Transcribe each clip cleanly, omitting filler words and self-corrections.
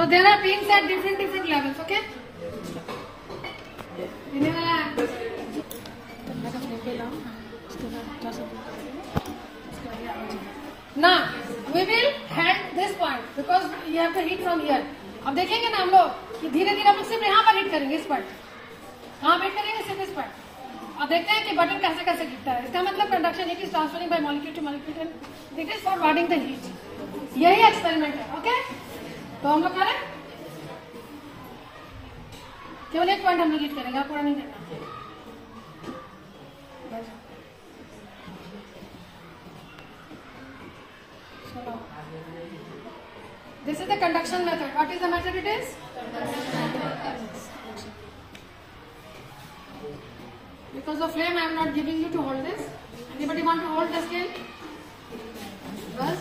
So there are pins at different levels. Okay. Now we will hand this point because you have to hit from here. अब देखेंगे ना हम लोग कि धीरे धीरे हम लोग सिर्फ यहाँ पर हिट करेंगे, इस पर कहाँ हिट करेंगे, सिर्फ इस पर। अब देखते हैं कि बटन कैसे कैसे गिरता है। इसका मतलब conduction heat is transferring by molecule to molecule and it is forwarding the heat. यही एक्सपेरिमेंट है। ओके, तो हम लोग करें, केवल एक पॉइंट हम लोग हिट करेंगे, पूरा नहीं करना। This is the conduction method. What is the method it is? Because of flame, I am not giving you to hold this. Anybody want to hold the scale? Bus?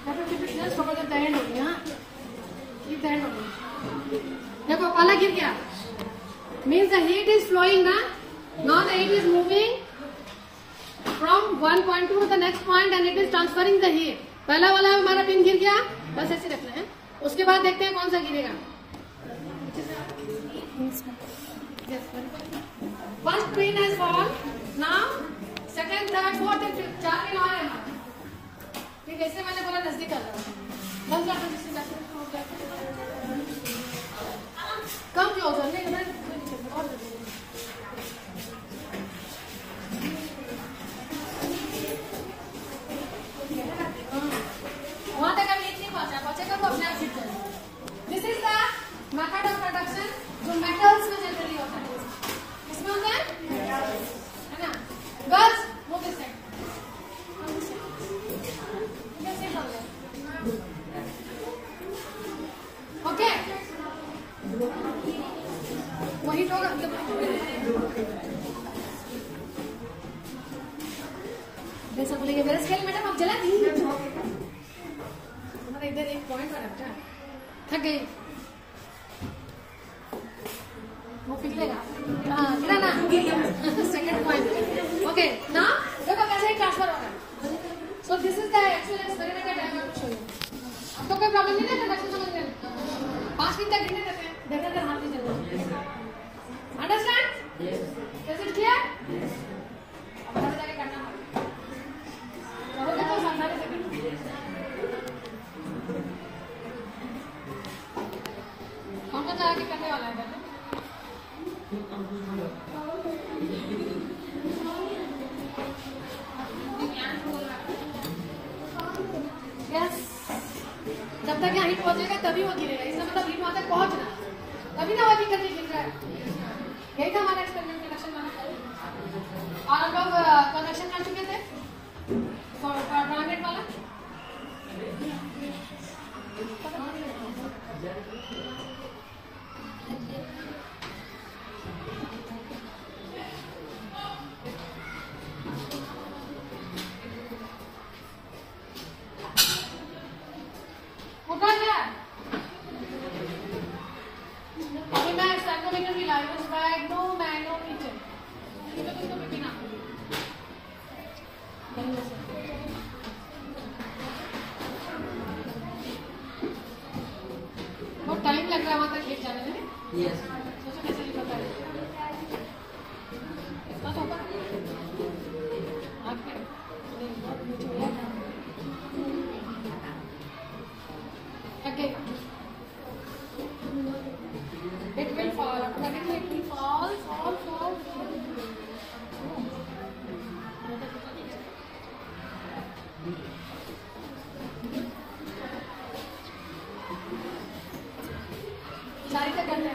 Have to keep it just over the end only, huh? Keep the end only. देखो पहला गिर गया, means the heat is flowing ना, now the heat is moving from one point to the next point and it is transferring the heat. पहला वाला हमारा pin गिर गया, बस ऐसे रखना है। उसके बाद देखते हैं कौन सा गिरेगा। First pin has fallen. Now second, third, fourth and fifth, 4 pin और है हमारा। ठीक है, इससे मैंने बोला नजदीक कर रहा हूँ। बंद कर दो, कम क्लोजर नहीं करना और वहां तक अभी नहीं पहुंचेगा तो अपने आप हिट करें। This is the method of conduction जो मेटल्स में जनरली होता है। इसमें होता है ना। Girls move this side, okay, वही तो जैसा बोलेंगे मेरा स्केल मैडम अब जला दी। हमारा इधर एक पॉइंट आ रहा है, थक गई, वो पिघलेगा। हाँ गिरा ना, सेकंड पॉइंट। ओके, ना देखो कैसे ट्रांसफर होगा। So this is the actual experiment that I want to show you. अब तो कोई प्रॉब्लम नहीं है कंडक्शन समझने में। 5 मिनट तक गिरने देते हैं, देखते हैं हाथ नहीं चलता। अंडरस्टैंड? Is it clear? अब घर जाके करना है, करोगे तो सामने से कौन सा जाके करने वाला है? यस, जब तक यहाँ हिट पहुंचेगा तभी वो गिरेगा। इसका मतलब हिट वहां तक पहुंचना, तभी ना वो करके गिर रहा है। यही था हमारा एक्सपेरिमेंट कंडक्शन वाला। और हम लोग कंडक्शन कर चुके थे ब्रांडेड वाला। उठा क्या? अभी मैं साइकोमीटर भी लाई हूँ, मैग्नोमीटर। बहुत टाइम लग रहा है वहां तक लेट जाने में। यस, सोचो कैसे लिखा था इतना तो होगा आपके okay, it will fall, automatically it will fall. सारी तक करते हैं।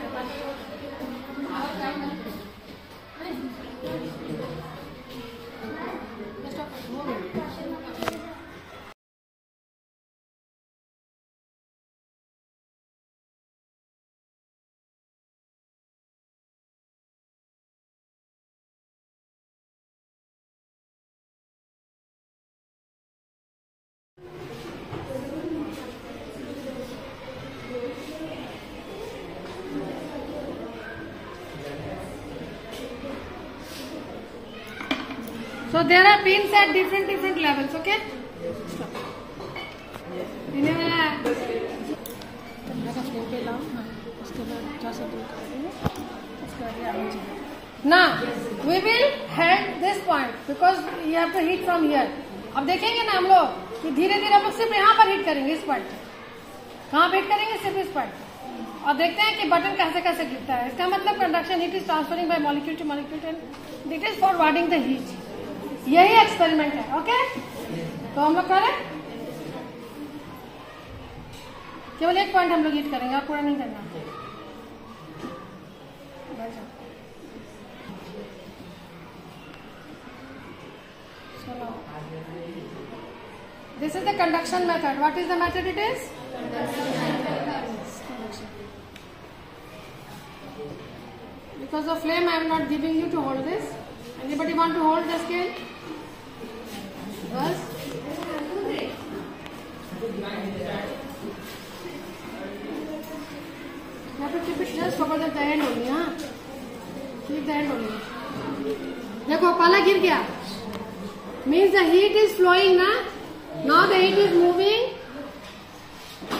So there are pins at different levels. Okay. इन्हें वाला फ्लेम पे लाओ, उसके बाद थोड़ा सा दूर कर देंगे, उसके बाद आगे चलेंगे. Now we will head this point because you have to heat from here. अब देखेंगे ना हम लोग कि धीरे धीरे हम लोग सिर्फ यहाँ पर हीट करेंगे, इस पॉइंट. कहाँ पे हीट करेंगे? सिर्फ इस पॉइंट. और देखते हैं कि बटन कैसे कैसे गिरता है. इसका मतलब conduction heat is transferring by molecule to molecule and it is forwarding the heat. यही एक्सपेरिमेंट है. ओके, तो हम लोग करें. केवल एक पॉइंट हम लोग हीट करेंगे और पूरा नहीं करना. This is the conduction method. What is the method it is? Because of flame, I am not giving you to hold this. Anybody want to hold the scale? Yes. You have to keep it just over the end only. हाँ, keep the end only. देखो पहला गिर गया. Means the heat is flowing ना. Now the heat is moving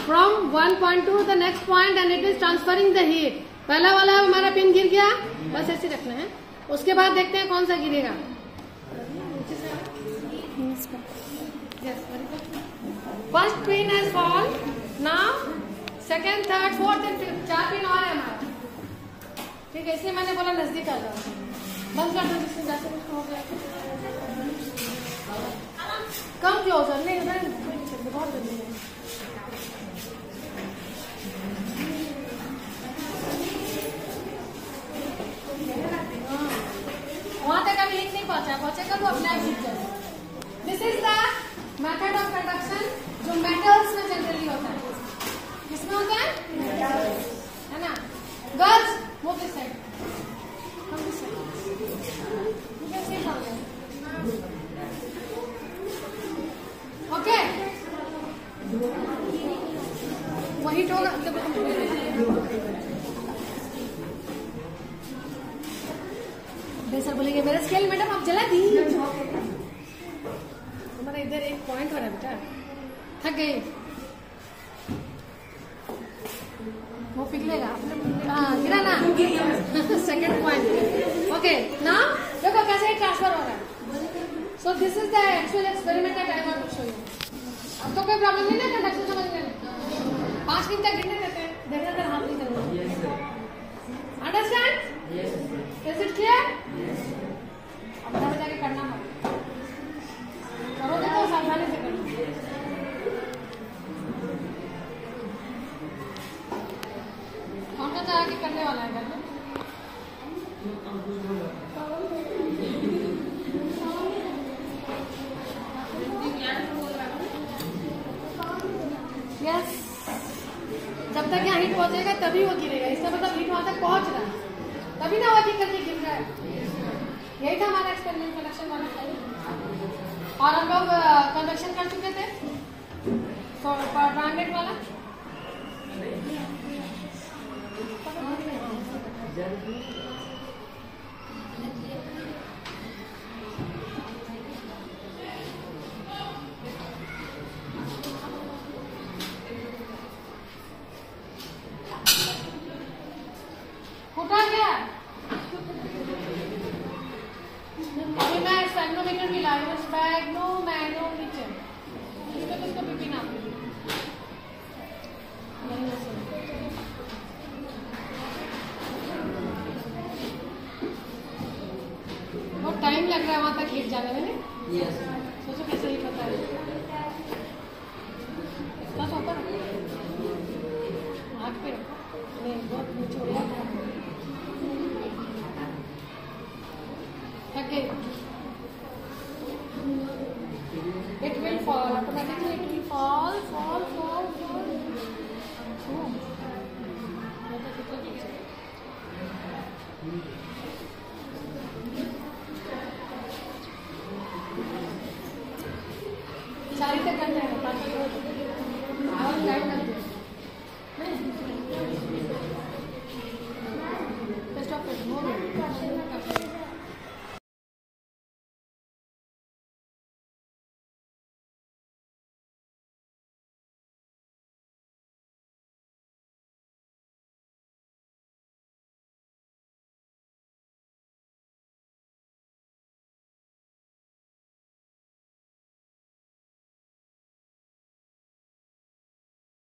from one point to the next point and it is transferring the heat. पहला वाला हमारा pin गिर गया, बस ऐसे रखना है. उसके बाद देखते हैं कौन सा गिरेगा. First pin has fall. Now second, third, fourth and fifth 4 pin और है हमारा. ठीक है, इसलिए मैंने बोला नजदीक आ जाओ. बंद कर दो जिससे जैसे कुछ हो गया. कम क्लोजर नहीं, बहुत जल्दी है. वहां तक अभी हीट नहीं पहुंचेगा वो अपने आप हीट करेगा. This is the method of conduction जो मेटल्स में जनरली होता है. किसमें होता है ना. Girls move this side. Okay, वो हीट होगा. सर बोलेंगे मेरा स्केल मैडम आप जला दी. हमारा इधर एक पॉइंट हो रहा है बेटा. थक गई. वो पिघलेगा. गिरा ना. Second point. ओके, ना देखो कैसे ट्रांसफर हो रहा है. So this is the actual experiment that I want to show you. अब तो कोई प्रॉब्लम नहीं है कंडक्शन समझने में. 5 मिनट तक गिरने देते हैं. देखना अगर हाथ नहीं चलेगा. अंडरस्टैंड? Is it clear? अब घर जाके करना मत. करोगे तो सावधानी से करना. कौन सा चाह के करने वाला है घर में? यस, जब तक यहाँ हीट पहुंचेगा तभी वो गिरेगा. इसका मतलब हीट वहां तक पहुंच रहा है, तभी ना वो हीट करके गिर रहा है. यही था हमारा एक्सपेरिमेंट कंडक्शन वाला. और हम लोग कंडक्शन कर चुके थे ब्रांडेड वाला. उठा गया. अभी मैं स्पेक्ट्रोमीटर भी लाई हूँ. स्पेक्ट्रोमीटर इसको भी पीना. बहुत टाइम लग रहा है वहां तक हीट जाने में. सोचो कैसे हीट होता है. बस ऊपर आग पे रखो. नहीं, बहुत नीचे. थक गई.